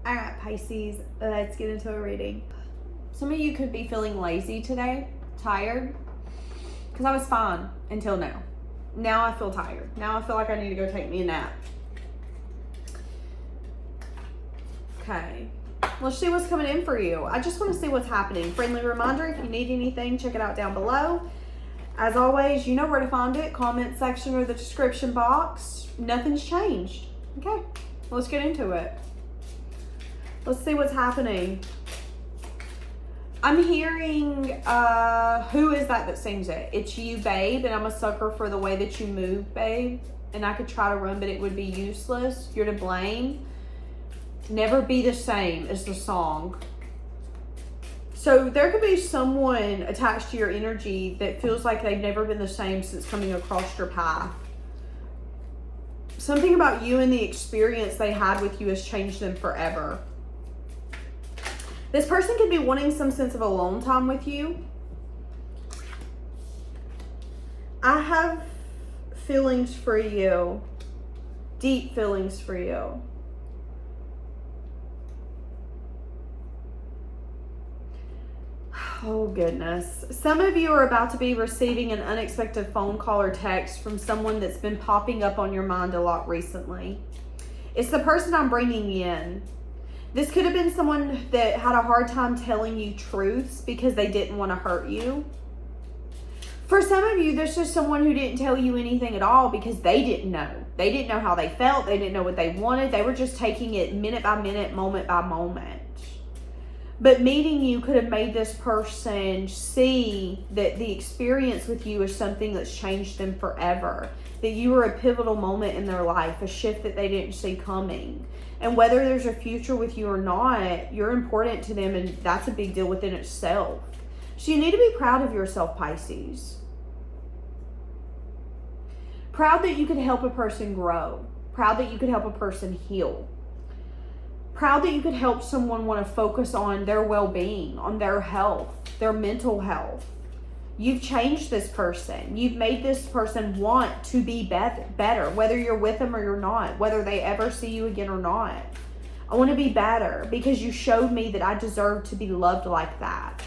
All right, Pisces, let's get into a reading. Some of you could be feeling lazy today, tired, because I was fine until now. Now I feel tired. Now I feel like I need to go take me a nap. Okay, let's see what's coming in for you. I just want to see what's happening. Friendly reminder, if you need anything, check it out down below. As always, you know where to find it. Comment section or the description box. Nothing's changed. Okay, let's get into it. Let's see what's happening. I'm hearing, who is that sings it? It's you, babe, and I'm a sucker for the way that you move, babe. And I could try to run, but it would be useless. You're to blame. Never be the same is the song. So there could be someone attached to your energy that feels like they've never been the same since coming across your path. Something about you and the experience they had with you has changed them forever. This person could be wanting some sense of alone time with you. I have feelings for you. Deep feelings for you. Oh, goodness. Some of you are about to be receiving an unexpected phone call or text from someone that's been popping up on your mind a lot recently. It's the person I'm bringing in. This could have been someone that had a hard time telling you truths because they didn't want to hurt you. For some of you, there's just someone who didn't tell you anything at all because they didn't know. They didn't know how they felt. They didn't know what they wanted. They were just taking it minute by minute, moment by moment. But meeting you could have made this person see that the experience with you is something that's changed them forever. That you were a pivotal moment in their life, a shift that they didn't see coming. And whether there's a future with you or not, you're important to them, and that's a big deal within itself. So you need to be proud of yourself, Pisces. Proud that you could help a person grow. Proud that you could help a person heal. Proud that you could help someone want to focus on their well-being, on their health, their mental health. You've changed this person. You've made this person want to be better, whether you're with them or you're not, whether they ever see you again or not. I want to be better because you showed me that I deserve to be loved like that.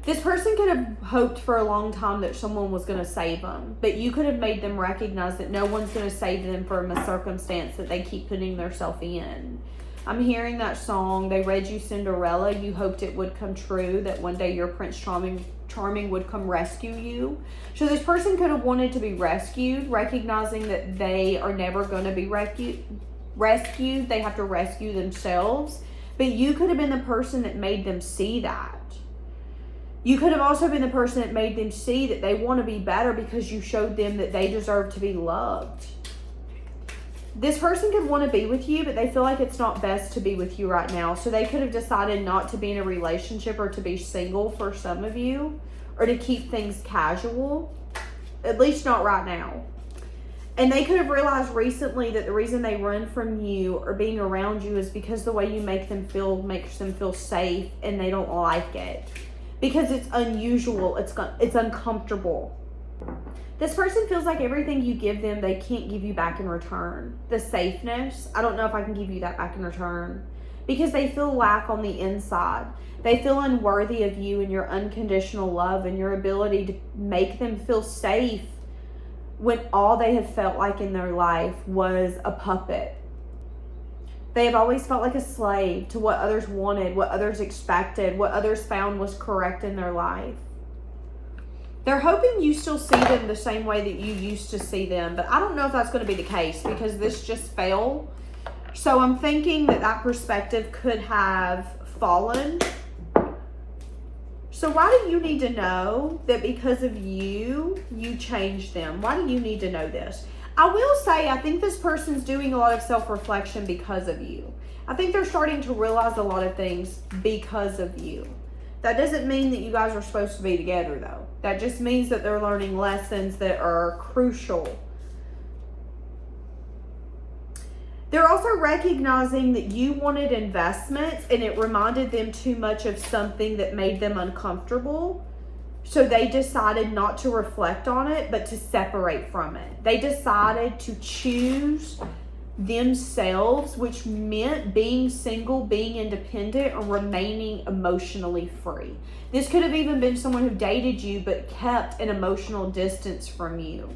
This person could have hoped for a long time that someone was going to save them, but you could have made them recognize that no one's going to save them from a circumstance that they keep putting themselves in. I'm hearing that song, They Read You Cinderella. You hoped it would come true, that one day your Prince Charming would come rescue you. So this person could have wanted to be rescued, recognizing that they are never going to be rescued. They have to rescue themselves. But you could have been the person that made them see that. You could have also been the person that made them see that they want to be better because you showed them that they deserve to be loved. This person could want to be with you, but they feel like it's not best to be with you right now. So they could have decided not to be in a relationship or to be single for some of you, or to keep things casual, at least not right now. And they could have realized recently that the reason they run from you or being around you is because the way you make them feel makes them feel safe, and they don't like it. Because it's unusual, it's uncomfortable. This person feels like everything you give them, they can't give you back in return. The safeness, I don't know if I can give you that back in return. Because they feel lack on the inside. They feel unworthy of you and your unconditional love and your ability to make them feel safe when all they have felt like in their life was a puppet. They have always felt like a slave to what others wanted, what others expected, what others found was correct in their life. They're hoping you still see them the same way that you used to see them, but I don't know if that's going to be the case because this just fell. So I'm thinking that perspective could have fallen. So why do you need to know that because of you, you changed them? Why do you need to know this? I will say, I think this person's doing a lot of self-reflection because of you. I think they're starting to realize a lot of things because of you. That doesn't mean that you guys are supposed to be together, though. That just means that they're learning lessons that are crucial. They're also recognizing that you wanted investments and it reminded them too much of something that made them uncomfortable. So they decided not to reflect on it, but to separate from it. They decided to choose themselves, which meant being single, being independent, or remaining emotionally free. This could have even been someone who dated you but kept an emotional distance from you.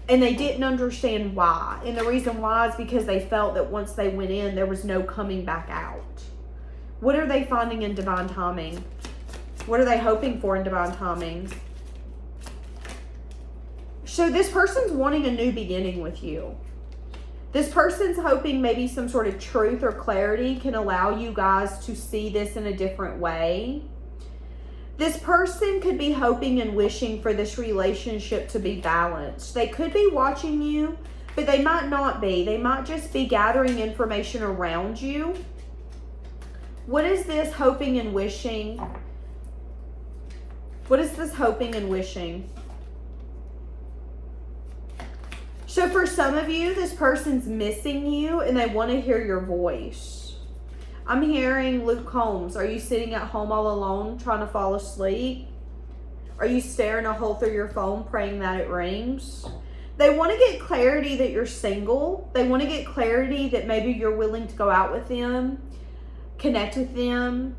And they didn't understand why. And the reason why is because they felt that once they went in, there was no coming back out. What are they finding in divine timing? What are they hoping for in divine timing? So this person's wanting a new beginning with you. This person's hoping maybe some sort of truth or clarity can allow you guys to see this in a different way. This person could be hoping and wishing for this relationship to be balanced. They could be watching you, but they might not be. They might just be gathering information around you. What is this hoping and wishing? What is this hoping and wishing? So for some of you, this person's missing you and they want to hear your voice. I'm hearing Luke Combs. Are you sitting at home all alone trying to fall asleep? Are you staring a hole through your phone praying that it rings? They want to get clarity that you're single. They want to get clarity that maybe you're willing to go out with them, connect with them,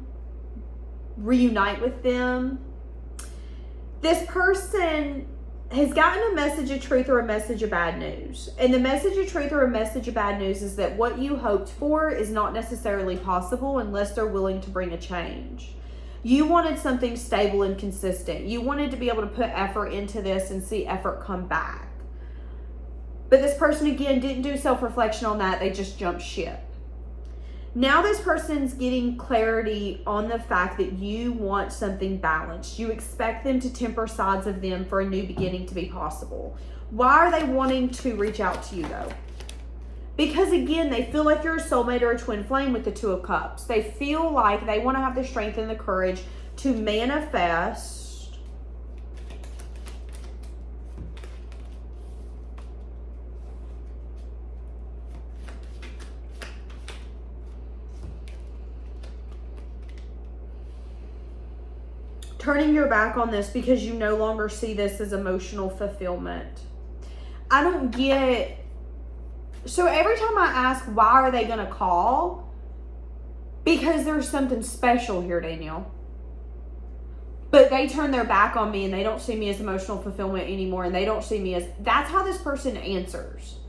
reunite with them. This person has gotten a message of truth or a message of bad news. And the message of truth or a message of bad news is that what you hoped for is not necessarily possible unless they're willing to bring a change. You wanted something stable and consistent. You wanted to be able to put effort into this and see effort come back. But this person, again, didn't do self-reflection on that. They just jumped ship. Now this person's getting clarity on the fact that you want something balanced. You expect them to temper sides of them for a new beginning to be possible. Why are they wanting to reach out to you though? Because again, they feel like you're a soulmate or a twin flame with the Two of Cups. They feel like they want to have the strength and the courage to manifest turning your back on this because you no longer see this as emotional fulfillment. I don't get... So every time I ask, why are they going to call? Because there's something special here, Danielle. But they turn their back on me and they don't see me as emotional fulfillment anymore, and they don't see me as... That's how this person answers.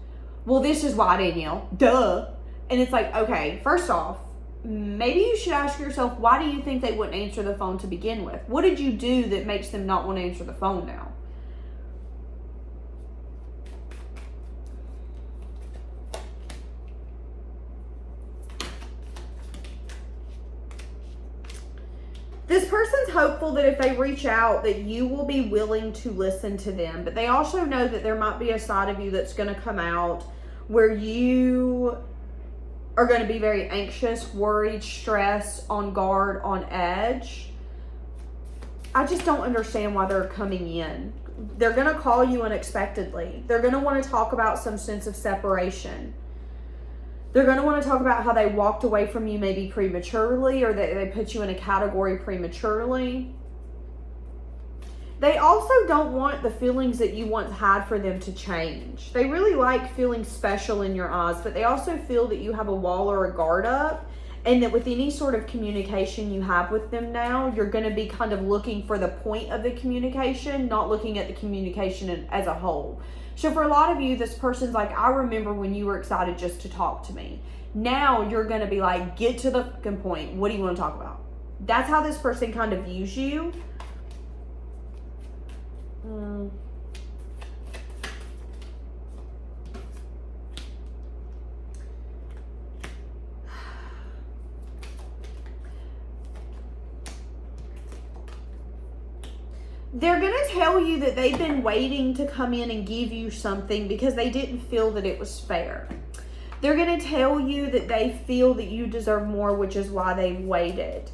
Well, this is why, Danielle. Duh. And it's like, okay, first off, maybe you should ask yourself, why do you think they wouldn't answer the phone to begin with? What did you do that makes them not want to answer the phone now? This person's hopeful that if they reach out that you will be willing to listen to them, but they also know that there might be a side of you that's going to come out where you are going to be very anxious, worried, stressed, on guard, on edge. I just don't understand why they're coming in. They're going to call you unexpectedly. They're going to want to talk about some sense of separation. They're going to want to talk about how they walked away from you maybe prematurely, or that they put you in a category prematurely. They also don't want the feelings that you once had for them to change. They really like feeling special in your eyes, but they also feel that you have a wall or a guard up, and that with any sort of communication you have with them now, you're going to be kind of looking for the point of the communication, not looking at the communication as a whole. So for a lot of you, this person's like, I remember when you were excited just to talk to me. Now you're going to be like, get to the fucking point. What do you want to talk about? That's how this person kind of views you. They're going to tell you that they've been waiting to come in and give you something because they didn't feel that it was fair. They're going to tell you that they feel that you deserve more, which is why they've waited.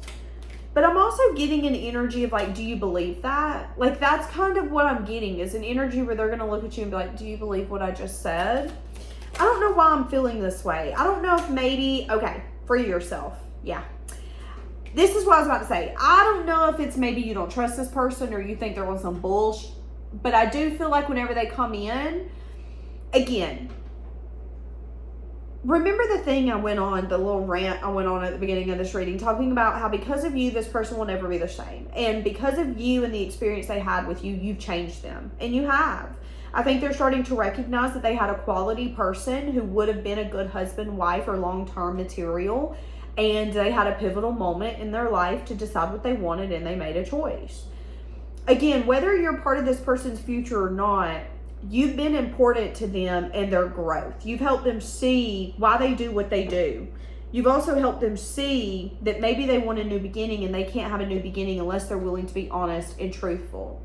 But I'm also getting an energy of like, do you believe that? Like, that's kind of what I'm getting, is an energy where they're going to look at you and be like, do you believe what I just said? I don't know why I'm feeling this way. I don't know if maybe, okay, free yourself. Yeah. This is what I was about to say. I don't know if it's maybe you don't trust this person or you think they're on some bullshit, but I do feel like whenever they come in, again, remember the thing I went on, the little rant I went on at the beginning of this reading, talking about how because of you, this person will never be the same. And because of you and the experience they had with you, you've changed them. And you have. I think they're starting to recognize that they had a quality person who would have been a good husband, wife, or long-term material. And they had a pivotal moment in their life to decide what they wanted, and they made a choice. Again, whether you're part of this person's future or not, you've been important to them and their growth. You've helped them see why they do what they do. You've also helped them see that maybe they want a new beginning, and they can't have a new beginning unless they're willing to be honest and truthful.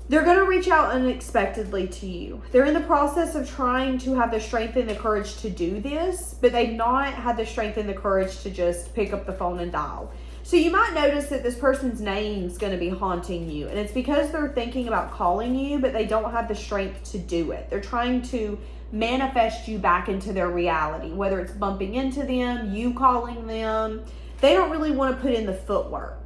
They're going to reach out unexpectedly to you. They're in the process of trying to have the strength and the courage to do this, but they've not had the strength and the courage to just pick up the phone and dial. So you might notice that this person's name's going to be haunting you, and it's because they're thinking about calling you, but they don't have the strength to do it. They're trying to manifest you back into their reality, whether it's bumping into them, you calling them. They don't really want to put in the footwork.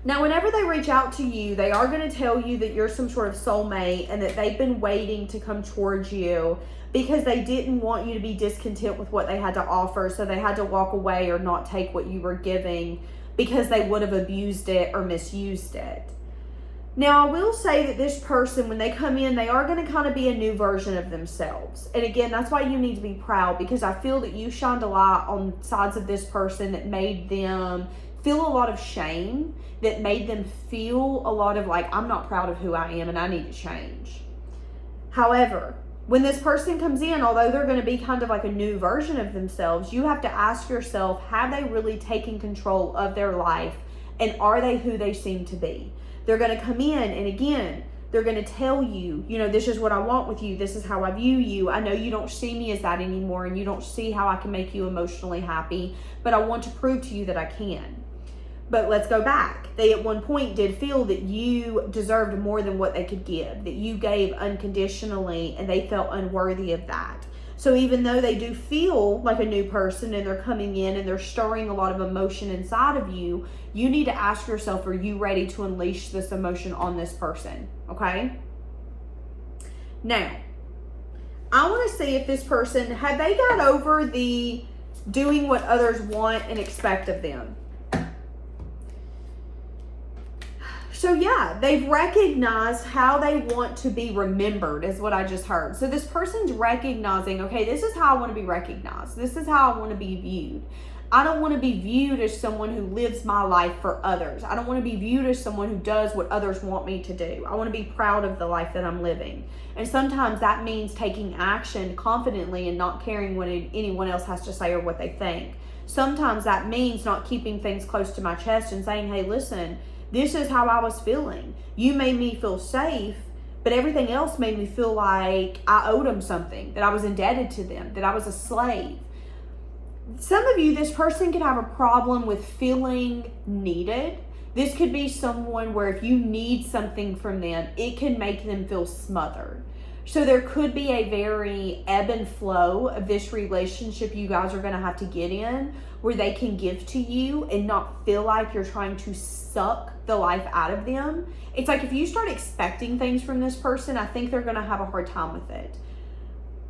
Now, whenever they reach out to you, they are going to tell you that you're some sort of soulmate and that they've been waiting to come towards you because they didn't want you to be discontent with what they had to offer, so they had to walk away or not take what you were giving because they would have abused it or misused it. Now, I will say that this person, when they come in, they are going to kind of be a new version of themselves. And again, that's why you need to be proud, because I feel that you shined a light on sides of this person that made them feel a lot of shame, that made them feel a lot of like, I'm not proud of who I am and I need to change. However, when this person comes in, although they're going to be kind of like a new version of themselves, you have to ask yourself, have they really taken control of their life, and are they who they seem to be? They're going to come in, and again, they're going to tell you, this is what I want with you. This is how I view you. I know you don't see me as that anymore, and you don't see how I can make you emotionally happy, but I want to prove to you that I can. But let's go back. They at one point did feel that you deserved more than what they could give, that you gave unconditionally, and they felt unworthy of that. So even though they do feel like a new person and they're coming in and they're stirring a lot of emotion inside of you, you need to ask yourself, are you ready to unleash this emotion on this person? Okay? Now, I want to see if this person, have they got over the doing what others want and expect of them? So yeah, they've recognized how they want to be remembered, is what I just heard. So this person's recognizing, okay, this is how I want to be recognized. This is how I want to be viewed. I don't want to be viewed as someone who lives my life for others. I don't want to be viewed as someone who does what others want me to do. I want to be proud of the life that I'm living. And sometimes that means taking action confidently and not caring what anyone else has to say or what they think. Sometimes that means not keeping things close to my chest and saying, hey, listen, this is how I was feeling. You made me feel safe, but everything else made me feel like I owed them something, that I was indebted to them, that I was a slave. Some of you, this person could have a problem with feeling needed. This could be someone where if you need something from them, it can make them feel smothered. So there could be a very ebb and flow of this relationship you guys are going to have to get in, where they can give to you and not feel like you're trying to suck the life out of them. It's like if you start expecting things from this person, I think they're going to have a hard time with it.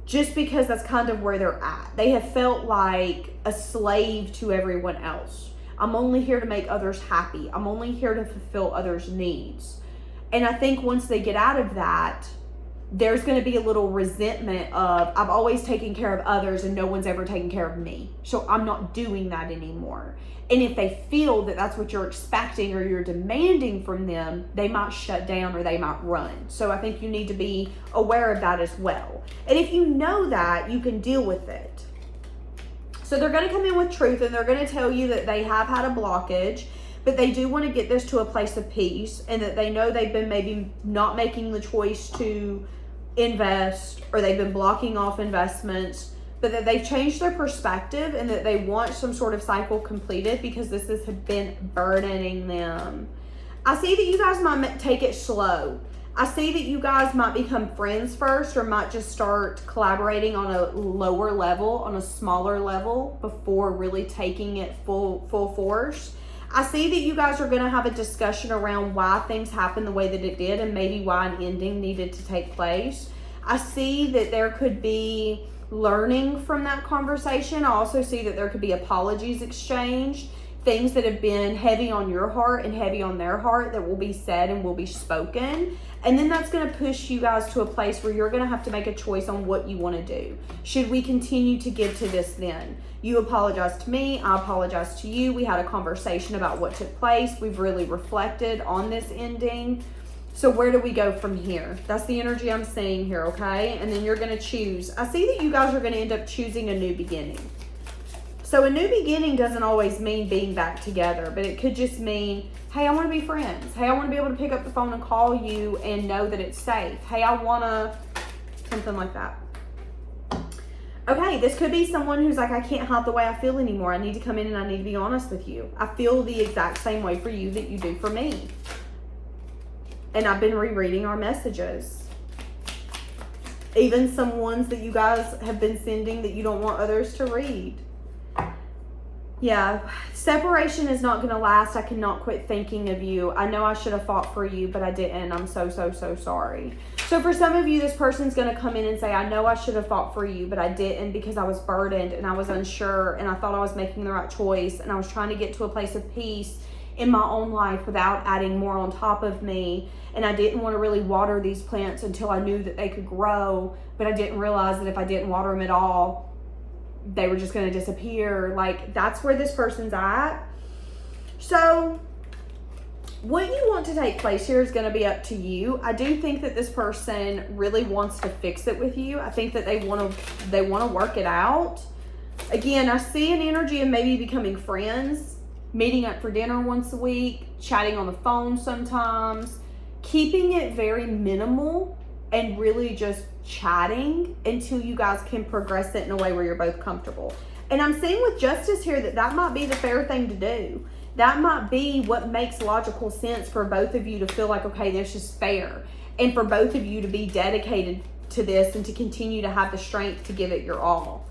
Just because that's kind of where they're at. They have felt like a slave to everyone else. I'm only here to make others happy. I'm only here to fulfill others' needs. And I think once they get out of that, there's going to be a little resentment of, I've always taken care of others and no one's ever taken care of me. So I'm not doing that anymore. And if they feel that that's what you're expecting or you're demanding from them, they might shut down or they might run. So I think you need to be aware of that as well. And if you know that, you can deal with it. So they're going to come in with truth, and they're going to tell you that they have had a blockage, but they do want to get this to a place of peace, and that they know they've been maybe not making the choice to invest, or they've been blocking off investments, but that they've changed their perspective and that they want some sort of cycle completed because this has been burdening them. I see that you guys might take it slow. I see that you guys might become friends first, or might just start collaborating on a lower level, on a smaller level, before really taking it full force. I see that you guys are going to have a discussion around why things happened the way that it did and maybe why an ending needed to take place. I see that there could be learning from that conversation. I also see that there could be apologies exchanged, things that have been heavy on your heart and heavy on their heart that will be said and will be spoken. And then that's going to push you guys to a place where you're going to have to make a choice on what you want to do. Should we continue to give to this then? You apologize to me, I apologize to you. We had a conversation about what took place. We've really reflected on this ending. So where do we go from here? That's the energy I'm seeing here, okay? And then you're going to choose. I see that you guys are going to end up choosing a new beginning. So a new beginning doesn't always mean being back together, but it could just mean, hey, I want to be friends. Hey, I want to be able to pick up the phone and call you and know that it's safe. Hey, I want to, something like that. Okay, this could be someone who's like, I can't hide the way I feel anymore. I need to come in and I need to be honest with you. I feel the exact same way for you that you do for me. And I've been rereading our messages. Even some ones that you guys have been sending that you don't want others to read. Yeah, separation is not going to last. I cannot quit thinking of you. I know I should have fought for you, but I didn't. I'm so sorry. So for some of you, this person's going to come in and say, I know I should have fought for you, but I didn't because I was burdened and I was unsure and I thought I was making the right choice and I was trying to get to a place of peace in my own life without adding more on top of me. And I didn't want to really water these plants until I knew that they could grow, but I didn't realize that if I didn't water them at all, they were just going to disappear. Like, that's where this person's at. So what you want to take place here is going to be up to you. I do think that this person really wants to fix it with you. I think that they want to work it out. Again, I see an energy of maybe becoming friends, meeting up for dinner once a week, chatting on the phone sometimes, keeping it very minimal and really just chatting until you guys can progress it in a way where you're both comfortable. And I'm seeing with justice here that might be the fair thing to do. That might be what makes logical sense for both of you to feel like, okay, this is fair. And for both of you to be dedicated to this and to continue to have the strength to give it your all.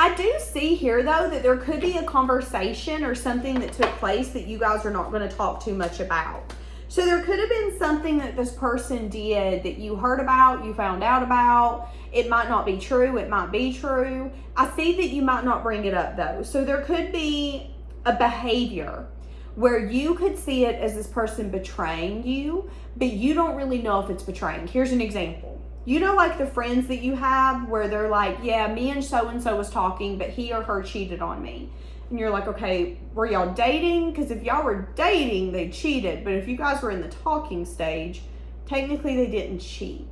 I do see here, though, that there could be a conversation or something that took place that you guys are not going to talk too much about. So there could have been something that this person did that you heard about, you found out about. It might not be true. It might be true. I see that you might not bring it up, though. So there could be a behavior where you could see it as this person betraying you, but you don't really know if it's betraying. Here's an example. You know, like the friends that you have where they're like, yeah, me and so-and-so was talking, but he or her cheated on me. And you're like, okay, were y'all dating? Because if y'all were dating, they cheated. But if you guys were in the talking stage, technically they didn't cheat.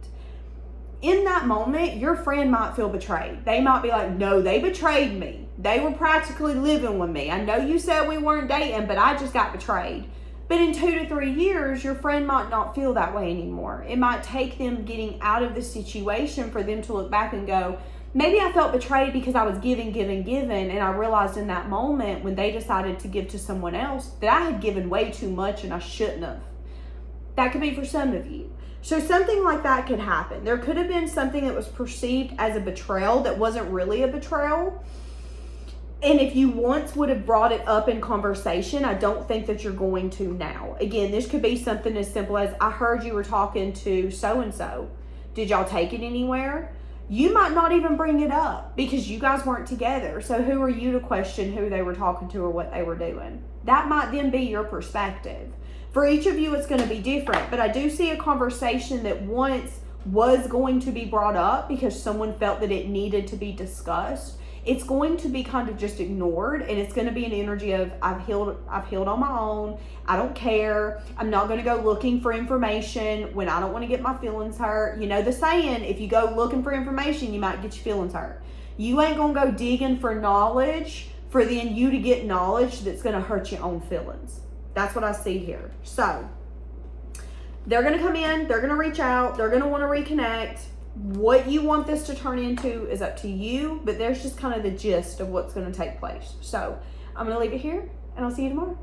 In that moment, your friend might feel betrayed. They might be like, no, they betrayed me. They were practically living with me. I know you said we weren't dating, but I just got betrayed. But in 2 to 3 years, your friend might not feel that way anymore. It might take them getting out of the situation for them to look back and go, maybe I felt betrayed because I was giving, and I realized in that moment when they decided to give to someone else that I had given way too much and I shouldn't have. That could be for some of you. So something like that could happen. There could have been something that was perceived as a betrayal that wasn't really a betrayal. And if you once would have brought it up in conversation, I don't think that you're going to now. Again, this could be something as simple as, I heard you were talking to so-and-so. Did y'all take it anywhere? You might not even bring it up because you guys weren't together. So who are you to question who they were talking to or what they were doing? That might then be your perspective. For each of you, it's going to be different. But I do see a conversation that once was going to be brought up because someone felt that it needed to be discussed. It's going to be kind of just ignored, and it's going to be an energy of, I've healed on my own. I don't care. I'm not going to go looking for information when I don't want to get my feelings hurt. You know the saying, if you go looking for information, you might get your feelings hurt. You ain't going to go digging for knowledge for then you to get knowledge that's going to hurt your own feelings. That's what I see here. So they're going to come in. They're going to reach out. They're going to want to reconnect. What you want this to turn into is up to you, but there's just kind of the gist of what's going to take place. So I'm going to leave it here, and I'll see you tomorrow.